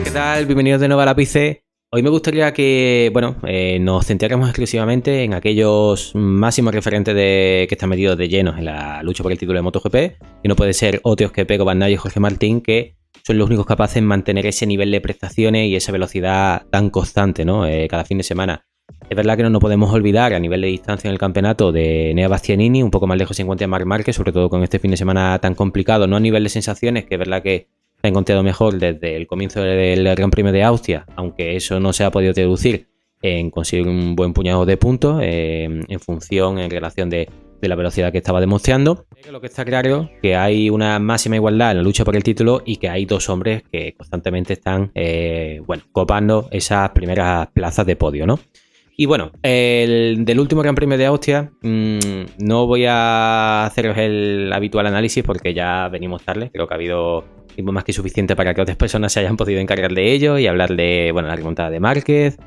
¿Qué tal? Bienvenidos de nuevo al ápice. Hoy me gustaría que, nos centráramos exclusivamente en aquellos máximos referentes que están metidos de lleno en la lucha por el título de MotoGP, que no puede ser Otios, Pecco Bagnaia y Jorge Martín, que son los únicos capaces de mantener ese nivel de prestaciones y esa velocidad tan constante, ¿no? Cada fin de semana. Es verdad que no nos podemos olvidar a nivel de distancia en el campeonato de Enea Bastianini, un poco más lejos se encuentra Marc Márquez, sobre todo con este fin de semana tan complicado, no a nivel de sensaciones, que es verdad que se ha encontrado mejor desde el comienzo del Gran Premio de Austria, aunque eso no se ha podido traducir en conseguir un buen puñado de puntos en relación de la velocidad que estaba demostrando. Pero lo que está claro es que hay una máxima igualdad en la lucha por el título y que hay dos hombres que constantemente están copando esas primeras plazas de podio, ¿no? Y bueno, del último Gran Premio de Austria, no voy a haceros el habitual análisis porque ya venimos tarde. Creo que ha habido tiempo más que suficiente para que otras personas se hayan podido encargar de ello y hablar de la remontada de Márquez,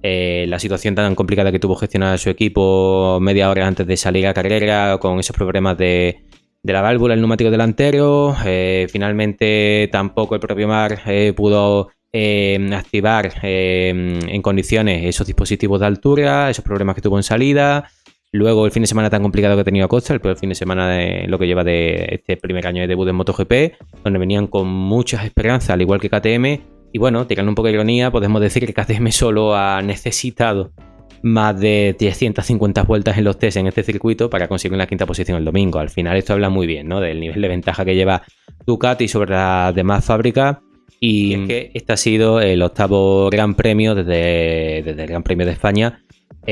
la situación tan complicada que tuvo gestionar su equipo media hora antes de salir a carrera con esos problemas de la válvula, el neumático delantero. Finalmente tampoco el propio Marc pudo activar en condiciones esos dispositivos de altura, esos problemas que tuvo en salida. Luego el fin de semana tan complicado que ha tenido Acosta, el peor fin de semana de lo que lleva de este primer año de debut en MotoGP, donde venían con muchas esperanzas, al igual que KTM. Y bueno, tirando un poco de ironía, podemos decir que KTM solo ha necesitado más de 350 vueltas en los test en este circuito para conseguir la quinta posición el domingo. Al final esto habla muy bien, ¿no?, del nivel de ventaja que lleva Ducati sobre las demás fábricas. Y es que este ha sido el octavo Gran Premio desde el Gran Premio de España,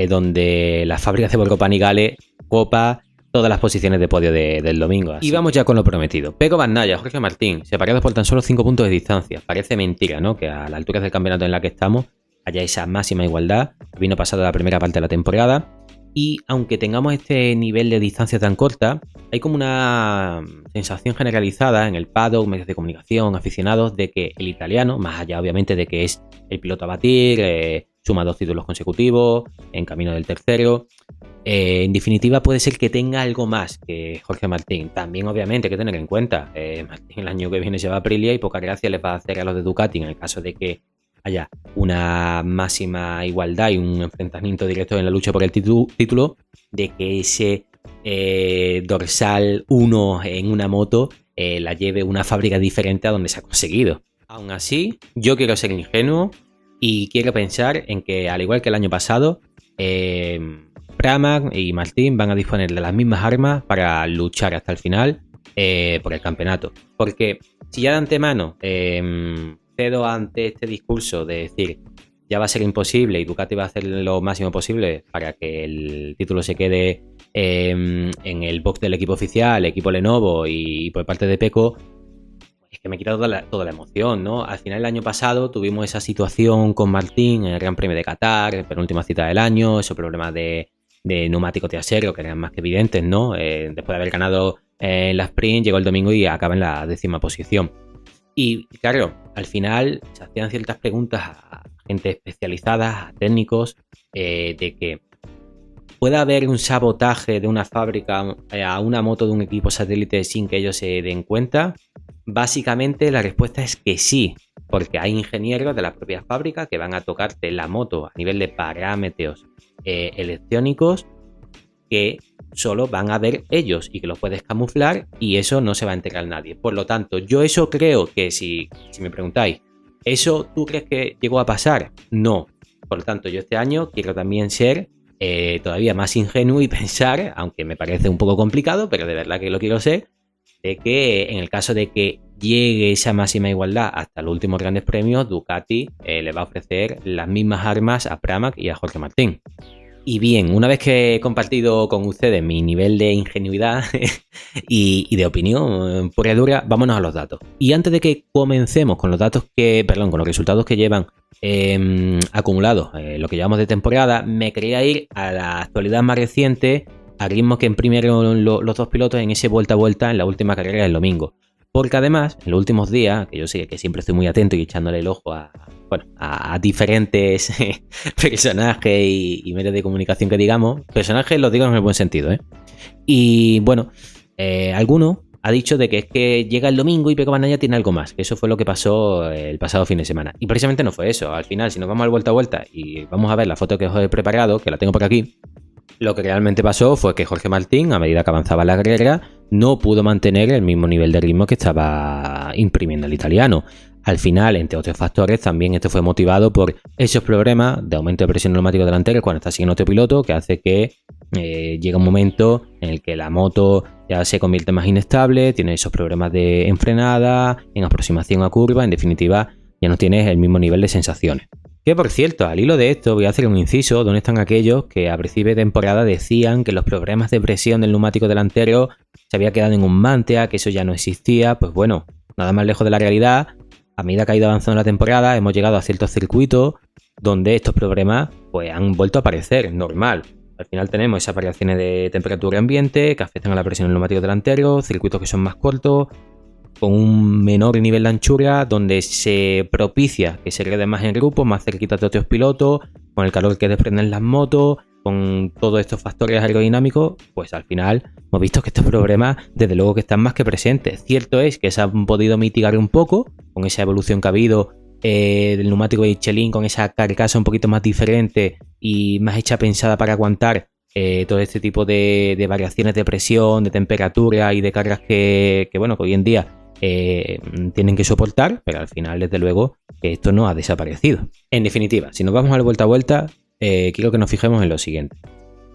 donde las fábricas de Borgo Panigale copa todas las posiciones de podio del domingo. Así. Y vamos ya con lo prometido. Pecco Bagnaia, Jorge Martín, separados por tan solo 5 puntos de distancia. Parece mentira, ¿no?, que a la altura del campeonato en la que estamos haya esa máxima igualdad. Vino pasado la primera parte de la temporada. Y aunque tengamos este nivel de distancia tan corta, hay como una sensación generalizada en el paddock, medios de comunicación, aficionados, de que el italiano, más allá obviamente de que es el piloto a batir, suma 2 títulos consecutivos, en camino del tercero, en definitiva puede ser que tenga algo más que Jorge Martín. También obviamente hay que tener en cuenta, Martín el año que viene se va a Aprilia y poca gracia les va a hacer a los de Ducati en el caso de que haya una máxima igualdad y un enfrentamiento directo en la lucha por el título, de que ese dorsal 1 en una moto la lleve una fábrica diferente a donde se ha conseguido. Aún así, yo quiero ser ingenuo y quiero pensar en que, al igual que el año pasado, Pramac y Martín van a disponer de las mismas armas para luchar hasta el final por el campeonato. Porque si ya de antemano cedo ante este discurso de decir ya va a ser imposible y Ducati va a hacer lo máximo posible para que el título se quede en el box del equipo oficial, equipo Lenovo y por parte de Pecco, es que me quita toda la emoción, ¿no? Al final el año pasado tuvimos esa situación con Martín en el Gran Premio de Qatar, penúltima cita del año, esos problemas de neumático trasero que eran más que evidentes, ¿no? Después de haber ganado en la sprint, llegó el domingo y acaba en la 10ª posición. Y claro, al final se hacían ciertas preguntas a gente especializada, a técnicos, de que pueda haber un sabotaje de una fábrica a una moto de un equipo satélite sin que ellos se den cuenta. Básicamente la respuesta es que sí, porque hay ingenieros de la propia fábrica que van a tocarte la moto a nivel de parámetros electrónicos que solo van a ver ellos y que los puedes camuflar y eso no se va a enterar nadie. Por lo tanto, yo eso creo que si me preguntáis, ¿eso tú crees que llegó a pasar? No. Por lo tanto, yo este año quiero también ser todavía más ingenuo y pensar, aunque me parece un poco complicado, pero de verdad que lo quiero ser, de que en el caso de que llegue esa máxima igualdad hasta los últimos grandes premios, Ducati le va a ofrecer las mismas armas a Pramac y a Jorge Martín. Y bien, una vez que he compartido con ustedes mi nivel de ingenuidad y de opinión pura y dura, vámonos a los datos. Y antes de que comencemos con los con los resultados que llevan acumulados, lo que llevamos de temporada, me quería ir a la actualidad más reciente, al ritmo que imprimieron los dos pilotos en ese vuelta a vuelta en la última carrera del domingo. Porque además, en los últimos días, que yo sé que siempre estoy muy atento y echándole el ojo a diferentes personajes y medios de comunicación que digamos, personajes los digo en el buen sentido, Y bueno, algunos ha dicho de que es que llega el domingo y Pecco Bagnaia tiene algo más. Eso fue lo que pasó el pasado fin de semana. Y precisamente no fue eso. Al final, si nos vamos al vuelta a vuelta y vamos a ver la foto que os he preparado, que la tengo por aquí, lo que realmente pasó fue que Jorge Martín, a medida que avanzaba la carrera, no pudo mantener el mismo nivel de ritmo que estaba imprimiendo el italiano. Al final, entre otros factores, también esto fue motivado por esos problemas de aumento de presión neumático delantero cuando está siguiendo otro piloto, que hace que llega un momento en el que la moto ya se convierte más inestable, tiene esos problemas de enfrenada, en aproximación a curva, en definitiva, ya no tienes el mismo nivel de sensaciones. Que por cierto, al hilo de esto voy a hacer un inciso, ¿dónde están aquellos que a principio de temporada decían que los problemas de presión del neumático delantero se había quedado en un mantea, que eso ya no existía? Pues bueno, nada más lejos de la realidad. A medida que ha ido avanzando la temporada, hemos llegado a ciertos circuitos donde estos problemas pues han vuelto a aparecer, normal. Al final tenemos esas variaciones de temperatura ambiente que afectan a la presión del neumático delantero, circuitos que son más cortos, con un menor nivel de anchura, donde se propicia que se ruede más en grupo, más cerquita de otros pilotos, con el calor que desprenden las motos, con todos estos factores aerodinámicos, pues al final hemos visto que estos problemas desde luego que están más que presentes. Cierto es que se han podido mitigar un poco con esa evolución que ha habido del neumático de Michelin, con esa carcasa un poquito más diferente y más hecha pensada para aguantar todo este tipo de variaciones de presión, de temperatura y de cargas que hoy en día tienen que soportar, pero al final desde luego esto no ha desaparecido. En definitiva, si nos vamos a la vuelta a vuelta, quiero que nos fijemos en lo siguiente.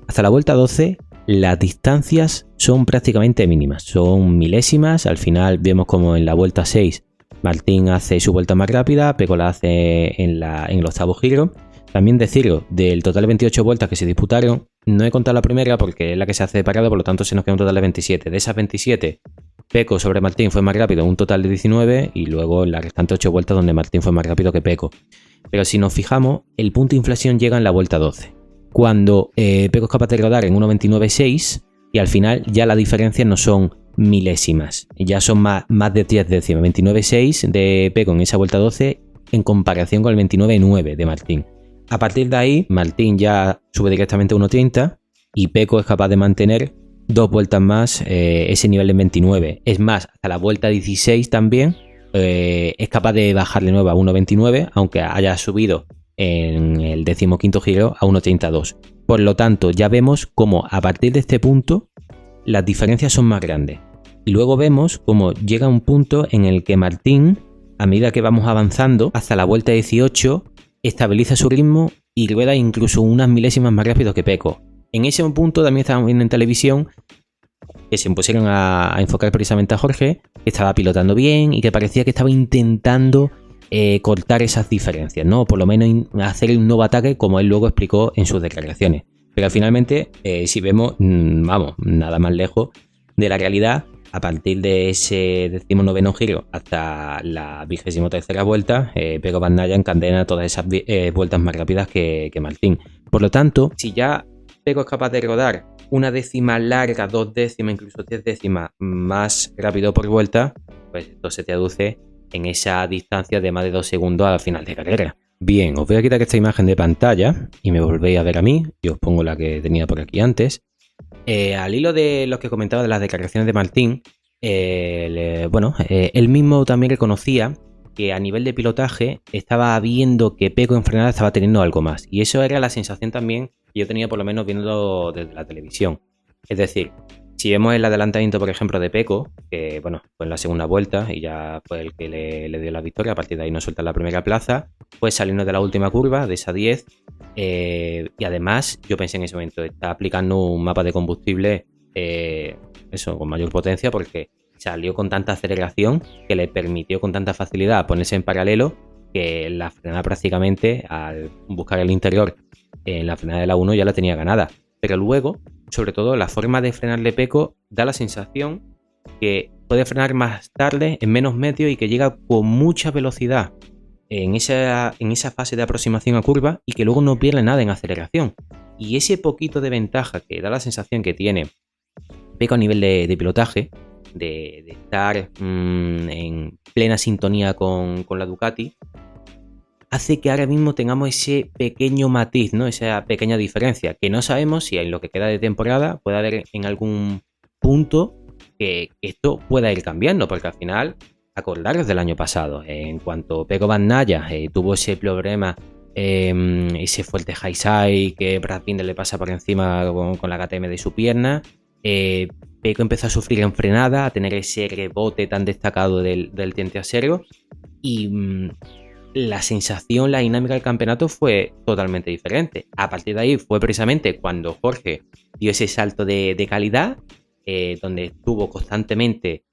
Hasta la vuelta 12 las distancias son prácticamente mínimas, son milésimas. Al final vemos como en la vuelta 6 Martín hace su vuelta más rápida, Pecco la hace en el octavo giro. También decirlo, del total de 28 vueltas que se disputaron, no he contado la primera porque es la que se hace de parado, por lo tanto se nos queda un total de 27. De esas 27, Pecco sobre Martín fue más rápido, un total de 19, y luego en las restantes 8 vueltas donde Martín fue más rápido que Pecco. Pero si nos fijamos, el punto de inflexión llega en la vuelta 12, cuando Pecco es capaz de rodar en 1.29.6 y al final ya las diferencias no son milésimas, ya son más de 10 décimas. 29.6 de Pecco en esa vuelta 12 en comparación con el 29.9 de Martín. A partir de ahí, Martín ya sube directamente a 1.30 y Pecco es capaz de mantener 2 vueltas más ese nivel de 29. Es más, hasta la vuelta 16 también es capaz de bajar de nuevo a 1.29, aunque haya subido en el 15º giro a 1.32. Por lo tanto, ya vemos cómo a partir de este punto las diferencias son más grandes. Y luego vemos cómo llega un punto en el que Martín, a medida que vamos avanzando hasta la vuelta 18, estabiliza su ritmo y rueda incluso unas milésimas más rápido que Pecco. En ese punto también estábamos viendo en televisión que se pusieron a enfocar precisamente a Jorge, que estaba pilotando bien y que parecía que estaba intentando cortar esas diferencias, ¿no? Por lo menos hacer un nuevo ataque, como él luego explicó en sus declaraciones. Pero finalmente, si vemos, vamos, nada más lejos de la realidad. A partir de ese 19º giro hasta la 23ª vuelta, Pecco Bagnaia encadena todas esas vueltas más rápidas que Martín. Por lo tanto, si ya Pecco es capaz de rodar una décima larga, 2 décimas, incluso 10 décimas más rápido por vuelta, pues esto se traduce en esa distancia de más de 2 segundos al final de carrera. Bien, os voy a quitar esta imagen de pantalla y me volvéis a ver a mí. Yo os pongo la que tenía por aquí antes. Al hilo de lo que comentaba de las declaraciones de Martín, él mismo también reconocía que a nivel de pilotaje estaba viendo que Pecco en frenada estaba teniendo algo más. Y eso era la sensación también que yo tenía, por lo menos viéndolo desde la televisión. Es decir, si vemos el adelantamiento, por ejemplo, de Pecco, que fue en la segunda vuelta y ya fue el que le dio la victoria, a partir de ahí no suelta la primera plaza, pues saliendo de la última curva, de esa 10, y además yo pensé en ese momento, está aplicando un mapa de combustible con mayor potencia, porque salió con tanta aceleración que le permitió con tanta facilidad ponerse en paralelo, que la frenada prácticamente, al buscar el interior en la frenada de la 1, ya la tenía ganada. Pero luego, sobre todo, la forma de frenar de Pecco da la sensación que puede frenar más tarde, en menos medios, y que llega con mucha velocidad en esa fase de aproximación a curva y que luego no pierde nada en aceleración. Y ese poquito de ventaja que da la sensación que tiene Pecco a nivel de pilotaje, de estar en plena sintonía con la Ducati, hace que ahora mismo tengamos ese pequeño matiz, ¿no? Esa pequeña diferencia, que no sabemos si en lo que queda de temporada puede haber en algún punto que esto pueda ir cambiando, porque al final, acordaros del año pasado, en cuanto Pecco Bagnaia tuvo ese problema, ese fuerte high side que Brad Binder le pasa por encima con la KTM de su pierna, Pecco empezó a sufrir en frenada, a tener ese rebote tan destacado del diente acero, y la sensación, la dinámica del campeonato fue totalmente diferente. A partir de ahí fue precisamente cuando Jorge dio ese salto de calidad, donde estuvo constantemente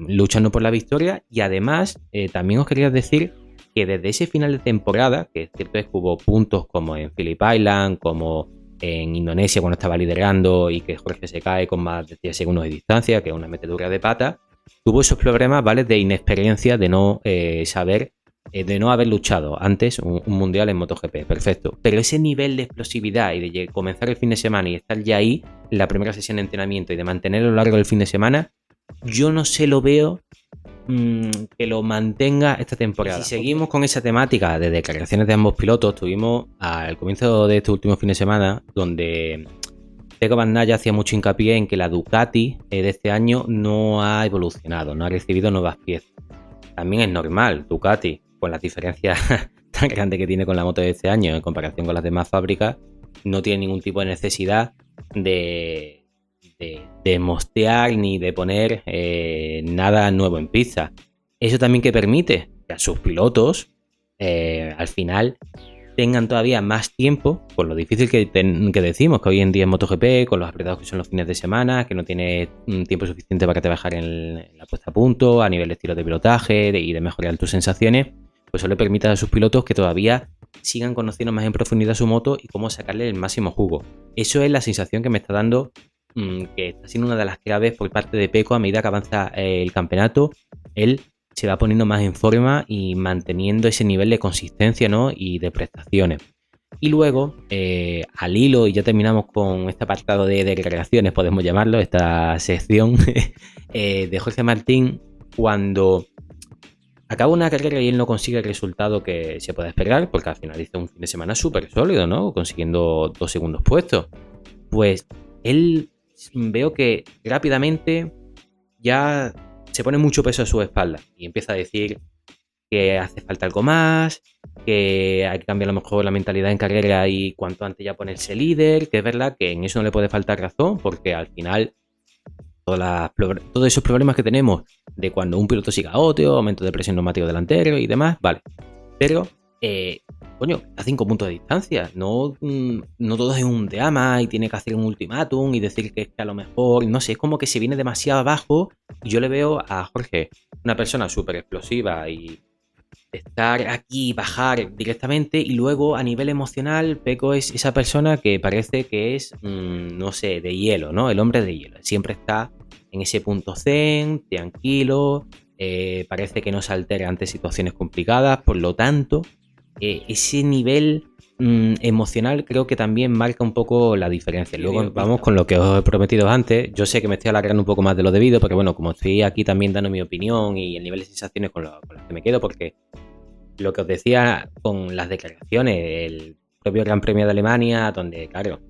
luchando por la victoria, y además también os quería decir que desde ese final de temporada, que es cierto es que hubo puntos como en Phillip Island, como en Indonesia cuando estaba liderando y que Jorge se cae con más de 10 segundos de distancia, que es una metedura de pata, tuvo esos problemas, ¿vale?, de inexperiencia, de no saber, de no haber luchado antes un mundial en MotoGP, perfecto. Pero ese nivel de explosividad y de comenzar el fin de semana y estar ya ahí en la primera sesión de entrenamiento y de mantenerlo a lo largo del fin de semana, yo no se lo veo que lo mantenga esta temporada. Si seguimos con esa temática de declaraciones de ambos pilotos, tuvimos al comienzo de este último fin de semana donde Pecco Bagnaia hacía mucho hincapié en que la Ducati de este año no ha evolucionado, no ha recibido nuevas piezas. También es normal, Ducati, con las diferencias tan grandes que tiene con la moto de este año en comparación con las demás fábricas, no tiene ningún tipo de necesidad de mostear ni de poner nada nuevo en pista. Eso también que permite que a sus pilotos al final tengan todavía más tiempo, con lo difícil que decimos que hoy en día en MotoGP, con los apretados que son los fines de semana, que no tiene tiempo suficiente para trabajar en la puesta a punto, a nivel de estilo de pilotaje y de mejorar tus sensaciones, pues eso le permite a sus pilotos que todavía sigan conociendo más en profundidad su moto y cómo sacarle el máximo jugo. Eso es la sensación que me está dando, que está siendo una de las claves por parte de Pecco a medida que avanza el campeonato. Él se va poniendo más en forma y manteniendo ese nivel de consistencia, ¿no?, y de prestaciones. Y luego, al hilo, y ya terminamos con este apartado de declaraciones, podemos llamarlo, esta sección de Jorge Martín, cuando acaba una carrera y él no consigue el resultado que se puede esperar, porque al final hizo un fin de semana súper sólido, ¿no?, consiguiendo 2 segundos puestos. Pues él, veo que rápidamente ya se pone mucho peso a su espalda y empieza a decir que hace falta algo más, que hay que cambiar a lo mejor la mentalidad en carrera y cuanto antes ya ponerse líder, que es verdad que en eso no le puede faltar razón, porque al final todos esos problemas que tenemos de cuando un piloto siga a otro, aumento de presión neumático delantero y demás, vale, pero coño, a 5 puntos de distancia, no todo es un drama y tiene que hacer un ultimátum y decir que a lo mejor, no sé, es como que se viene demasiado abajo. Y yo le veo a Jorge una persona súper explosiva y estar aquí, bajar directamente, y luego a nivel emocional Pecco es esa persona que parece que es, no sé, de hielo, ¿no? El hombre de hielo, siempre está en ese punto zen, tranquilo, parece que no se altera ante situaciones complicadas, por lo tanto ese nivel emocional creo que también marca un poco la diferencia. Luego vamos con lo que os he prometido antes. Yo sé que me estoy alargando un poco más de lo debido, pero bueno, como estoy aquí también dando mi opinión y el nivel de sensaciones con las que me quedo, porque lo que os decía con las declaraciones, el propio Gran Premio de Alemania, donde claro,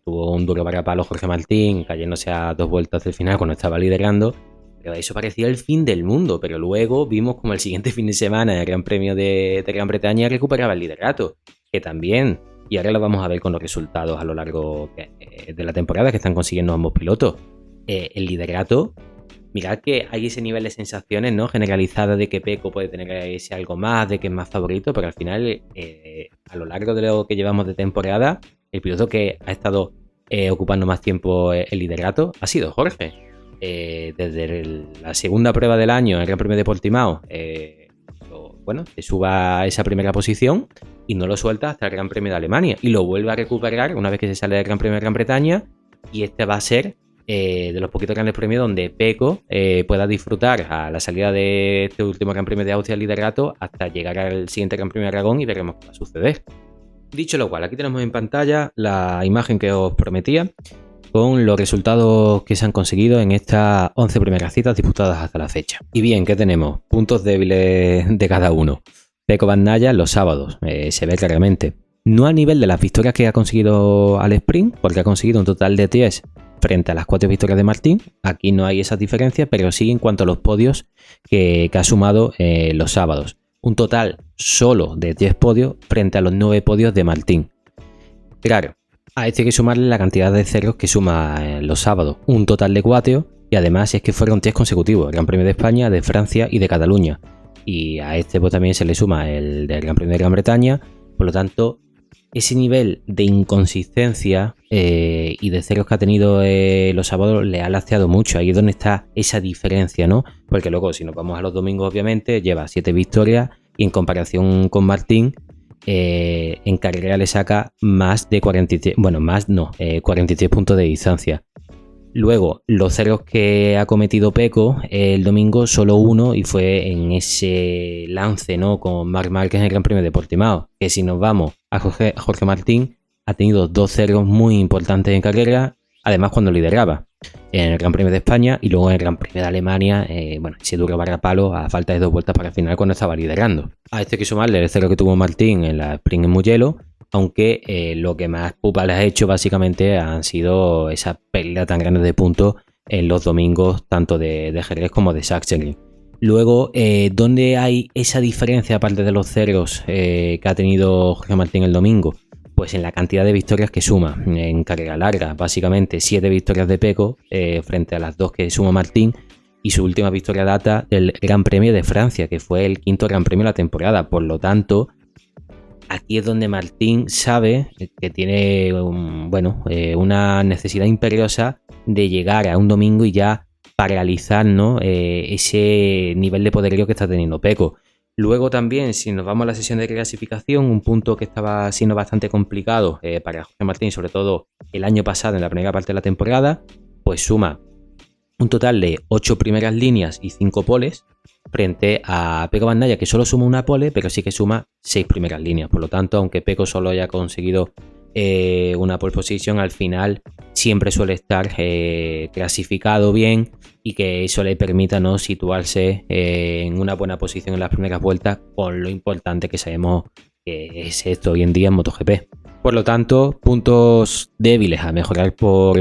tuvo un duro varapalo Jorge Martín, cayéndose a 2 vueltas del final cuando estaba liderando. Pero eso parecía el fin del mundo, pero luego vimos como el siguiente fin de semana en el Gran Premio de Gran Bretaña recuperaba el liderato, que también, y ahora lo vamos a ver con los resultados a lo largo de la temporada que están consiguiendo ambos pilotos. El liderato, mirad que hay ese nivel de sensaciones, ¿no?, generalizada de que Pecco puede tener ese algo más, de que es más favorito, pero al final, a lo largo de lo que llevamos de temporada, el piloto que ha estado ocupando más tiempo el liderato ha sido Jorge. Desde la segunda prueba del año, el Gran Premio de Portimao, se suba a esa primera posición y no lo suelta hasta el Gran Premio de Alemania y lo vuelve a recuperar una vez que se sale del Gran Premio de Gran Bretaña, y este va a ser de los poquitos grandes premios donde Pecco pueda disfrutar a la salida de este último Gran Premio de Austria el liderato hasta llegar al siguiente Gran Premio de Aragón, y veremos qué va a suceder. Dicho lo cual, aquí tenemos en pantalla la imagen que os prometía, con los resultados que se han conseguido en estas 11 primeras citas disputadas hasta la fecha. Y bien, ¿qué tenemos? Puntos débiles de cada uno. Pecco Bagnaia los sábados, se ve claramente. no a nivel de las victorias que ha conseguido al sprint, porque ha conseguido un total de 10 frente a las 4 victorias de Martín. Aquí no hay esas diferencias, pero sí en cuanto a los podios que ha sumado los sábados. Un total solo de 10 podios frente a los 9 podios de Martín. Claro, a este hay que sumarle la cantidad de ceros que suma los sábados. Un total de 4, y además es que fueron 10 consecutivos. El Gran Premio de España, de Francia y de Cataluña. Y a este pues también se le suma el del Gran Premio de Gran Bretaña. Por lo tanto, ese nivel de inconsistencia y de ceros que ha tenido los sábados le ha lastrado mucho. Ahí es donde está esa diferencia, ¿no? Porque luego, si nos vamos a los domingos, obviamente, lleva 7 victorias y en comparación con Martín, en carrera le saca más de 43, bueno, más no, 43 puntos de distancia. Luego, los ceros que ha cometido Pecco el domingo, solo uno, y fue en ese lance, ¿no?, con Marc Márquez en el Gran Premio de Portimao. Que si nos vamos a Jorge Martín, ha tenido 2 ceros muy importantes en carrera, además cuando lideraba en el Gran Premio de España y luego en el Gran Premio de Alemania, ese duro varapalo a falta de 2 vueltas para el final cuando estaba liderando. A este hay que sumarle el cero que tuvo Martín en la sprint en Mugello, aunque lo que más pupa les ha hecho básicamente han sido esa pérdida tan grande de puntos en los domingos, tanto de Jerez como de Sachsenring. Luego, ¿dónde hay esa diferencia aparte de los ceros que ha tenido Jorge Martín el domingo? Pues en la cantidad de victorias que suma en carrera larga. Básicamente 7 victorias de Pecco frente a las 2 que suma Martín, y su última victoria data del Gran Premio de Francia, que fue el 5º Gran Premio de la temporada. Por lo tanto, aquí es donde Martín sabe que tiene una necesidad imperiosa de llegar a un domingo y ya paralizar, ¿no?, ese nivel de poderío que está teniendo Pecco. Luego también, si nos vamos a la sesión de clasificación, un punto que estaba siendo bastante complicado para Jorge Martín, sobre todo el año pasado en la primera parte de la temporada, pues suma un total de 8 primeras líneas y 5 poles, frente a Pecco Bagnaia, que solo suma una pole, pero sí que suma 6 primeras líneas. Por lo tanto, aunque Pecco solo haya conseguido una pole position, al final siempre suele estar clasificado bien, y que eso le permita, ¿no?, situarse en una buena posición en las primeras vueltas, con lo importante que sabemos que es esto hoy en día en MotoGP. Por lo tanto, puntos débiles a mejorar por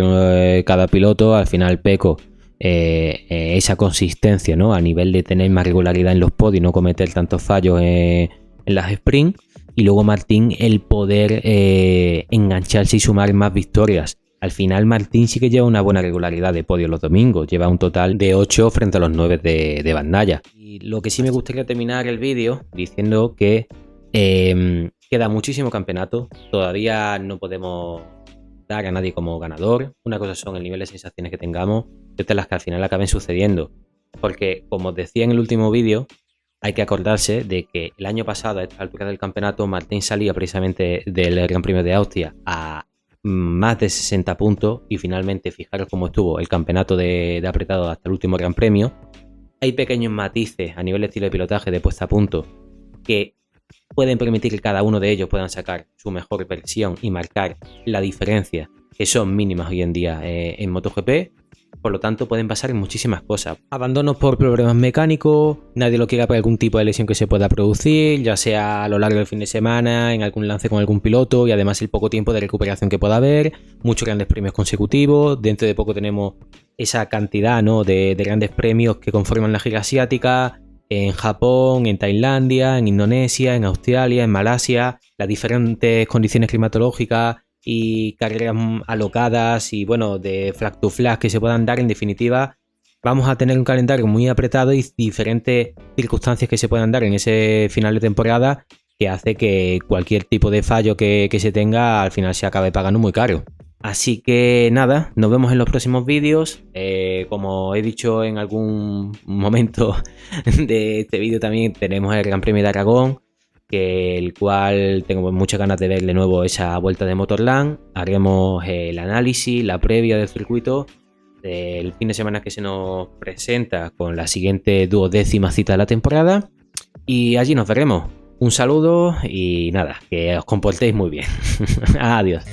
cada piloto. Al final Pecco, esa consistencia, ¿no?, a nivel de tener más regularidad en los podios y no cometer tantos fallos en las sprints. Y luego Martín, el poder engancharse y sumar más victorias. Al final Martín sí que lleva una buena regularidad de podio los domingos. Lleva un total de 8 frente a los 9 de Bagnaia. Y lo que sí me gustaría terminar el vídeo diciendo que queda muchísimo campeonato. Todavía no podemos dar a nadie como ganador. Una cosa son el nivel de sensaciones que tengamos, y otras las que al final acaben sucediendo. Porque, como os decía en el último vídeo, hay que acordarse de que el año pasado, a esta altura del campeonato, Martín salía precisamente del Gran Premio de Austria a más de 60 puntos, y finalmente fijaros cómo estuvo el campeonato de apretado hasta el último Gran Premio. Hay pequeños matices a nivel de estilo de pilotaje, de puesta a punto, que pueden permitir que cada uno de ellos puedan sacar su mejor versión y marcar la diferencia, que son mínimas hoy en día en MotoGP. Por lo tanto, pueden pasar muchísimas cosas. Abandonos por problemas mecánicos, nadie lo quiera por algún tipo de lesión que se pueda producir, ya sea a lo largo del fin de semana, en algún lance con algún piloto, y además el poco tiempo de recuperación que pueda haber, muchos grandes premios consecutivos. Dentro de poco tenemos esa cantidad, ¿no?, de grandes premios que conforman la gira asiática, en Japón, en Tailandia, en Indonesia, en Australia, en Malasia, las diferentes condiciones climatológicas y carreras alocadas y de flag to flag que se puedan dar. En definitiva, vamos a tener un calendario muy apretado y diferentes circunstancias que se puedan dar en ese final de temporada, que hace que cualquier tipo de fallo que se tenga al final se acabe pagando muy caro. Así que nada, nos vemos en los próximos vídeos. Como he dicho en algún momento de este vídeo, también tenemos el Gran Premio de Aragón, el cual tengo muchas ganas de ver de nuevo esa vuelta de Motorland. Haremos el análisis, la previa del circuito del fin de semana que se nos presenta, con la siguiente 12ª cita de la temporada, y allí nos veremos. Un saludo y nada, que os comportéis muy bien. Adiós.